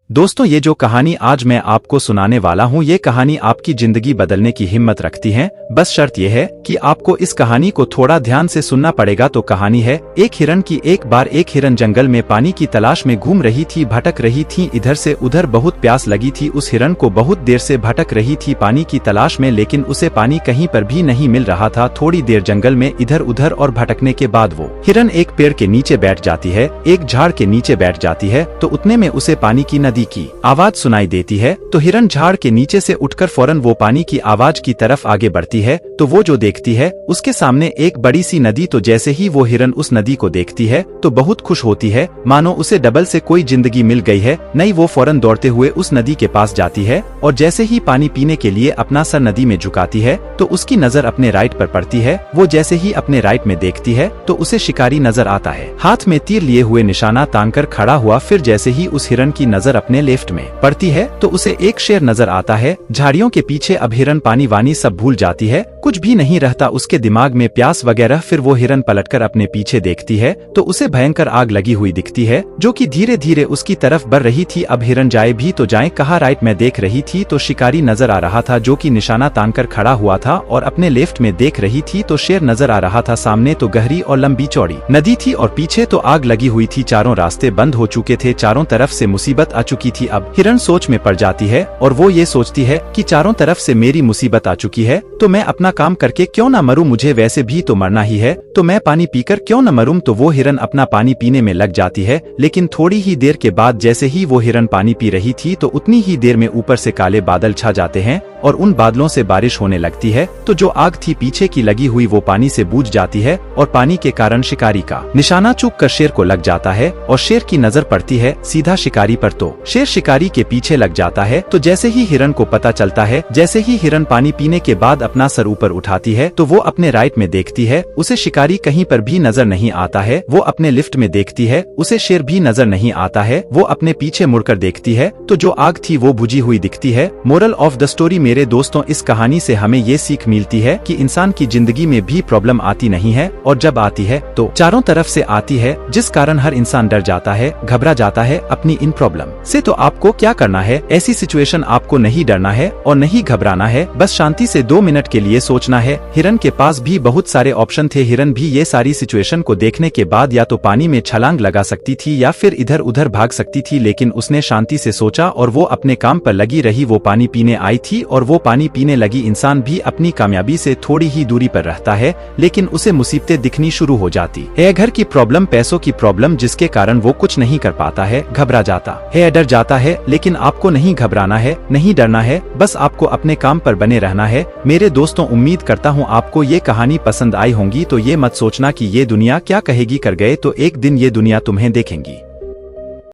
दोस्तों, ये जो कहानी आज मैं आपको सुनाने वाला हूँ, ये कहानी आपकी जिंदगी बदलने की हिम्मत रखती है। बस शर्त यह है कि आपको इस कहानी को थोड़ा ध्यान से सुनना पड़ेगा। तो कहानी है एक हिरन की। एक बार एक हिरन जंगल में पानी की तलाश में घूम रही थी, भटक रही थी, इधर से उधर। बहुत प्यास लगी थी उस हिरन को, बहुत देर से भटक रही थी पानी की तलाश में, लेकिन उसे पानी कहीं पर भी नहीं मिल रहा था। थोड़ी देर जंगल में इधर उधर और भटकने के बाद वो हिरन एक पेड़ के नीचे बैठ जाती है, एक झाड़ के नीचे बैठ जाती है। तो उतने में उसे पानी की नदी की आवाज सुनाई देती है। तो हिरन झाड़ के नीचे से उठकर फौरन वो पानी की आवाज की तरफ आगे बढ़ती है। तो वो जो देखती है उसके सामने एक बड़ी सी नदी। तो जैसे ही वो हिरन उस नदी को देखती है तो बहुत खुश होती है, मानो उसे डबल से कोई जिंदगी मिल गई है। नहीं, वो फौरन दौड़ते हुए उस नदी के पास जाती है और जैसे ही पानी पीने के लिए अपना सर नदी में झुकाती है तो उसकी नजर अपने राइट पर पड़ती है। वो जैसे ही अपने राइट में देखती है तो उसे शिकारी नजर आता है, हाथ में तीर लिए हुए निशाना तानकर खड़ा हुआ। फिर जैसे ही उस हिरन की नजर अपने लेफ्ट में पड़ती है तो उसे एक शेर नजर आता है झाड़ियों के पीछे। अब हिरन पानी वानी सब भूल जाती है, कुछ भी नहीं रहता उसके दिमाग में, प्यास वगैरह। फिर वो हिरन पलटकर अपने पीछे देखती है तो उसे भयंकर आग लगी हुई दिखती है जो कि धीरे धीरे उसकी तरफ बढ़ रही थी। अब हिरन जाए भी तो जाए कहाँ, राइट में देख रही थी तो शिकारी नजर आ रहा था जो कि निशाना तानकर खड़ा हुआ था, और अपने लेफ्ट में देख रही थी तो शेर नजर आ रहा था। सामने तो गहरी और लंबी चौड़ी नदी थी और पीछे तो आग लगी हुई थी। चारों रास्ते बंद हो चुके थे, चारों तरफ से मुसीबत आ चुकी थी। अब हिरन सोच में पड़ जाती है और वो ये सोचती है कि चारों तरफ से मेरी मुसीबत आ चुकी है तो मैं अपना काम करके क्यों न मरूं, मुझे वैसे भी तो मरना ही है, तो मैं पानी पीकर क्यों न मरूं। तो वो हिरन अपना पानी पीने में लग जाती है, लेकिन थोड़ी ही देर के बाद जैसे ही वो हिरन पानी पी रही थी तो उतनी ही देर में ऊपर से काले बादल छा जाते हैं और उन बादलों से बारिश होने लगती है। तो जो आग थी पीछे की लगी हुई वो पानी से बूझ जाती है और पानी के कारण शिकारी का निशाना चूक कर शेर को लग जाता है और शेर की नजर पड़ती है सीधा शिकारी पर। तो शेर शिकारी के पीछे लग जाता है। तो जैसे ही हिरन को पता चलता है, जैसे ही हिरन पानी पीने के बाद अपना सर ऊपर उठाती है तो वो अपने राइट में देखती है, उसे शिकारी कहीं पर भी नजर नहीं आता है। वो अपने लेफ्ट में देखती है, उसे शेर भी नजर नहीं आता है। वो अपने पीछे मुड़कर देखती है तो जो आग थी वो बुझी हुई दिखती है। मोरल ऑफ द स्टोरी मेरे दोस्तों, इस कहानी से हमें ये सीख मिलती है कि इंसान की जिंदगी में भी प्रॉब्लम आती नहीं है, और जब आती है तो चारों तरफ से आती है, जिस कारण हर इंसान डर जाता है, घबरा जाता है अपनी इन प्रॉब्लम से। तो आपको क्या करना है, ऐसी सिचुएशन आपको नहीं डरना है और नहीं घबराना है, बस शांति से 2 मिनट के लिए सोचना है। हिरन के पास भी बहुत सारे ऑप्शन थे। हिरन भी ये सारी सिचुएशन को देखने के बाद या तो पानी में छलांग लगा सकती थी या फिर इधर उधर भाग सकती थी, लेकिन उसने शांति से सोचा और वो अपने काम पर लगी रही। वो पानी पीने आई थी और वो पानी पीने लगी। इंसान भी अपनी कामयाबी से थोड़ी ही दूरी पर रहता है, लेकिन उसे मुसीबतें दिखनी शुरू हो जाती है। घर की प्रॉब्लम, पैसों की प्रॉब्लम, जिसके कारण वो कुछ नहीं कर पाता है, घबरा जाता है, डर जाता है। लेकिन आपको नहीं घबराना है, नहीं डरना है, बस आपको अपने काम पर बने रहना है। मेरे दोस्तों, उम्मीद करता हूँ आपको ये कहानी पसंद आई होंगी। तो ये मत सोचना कि ये दुनिया क्या कहेगी, कर गए तो एक दिन ये दुनिया तुम्हें देखेंगी।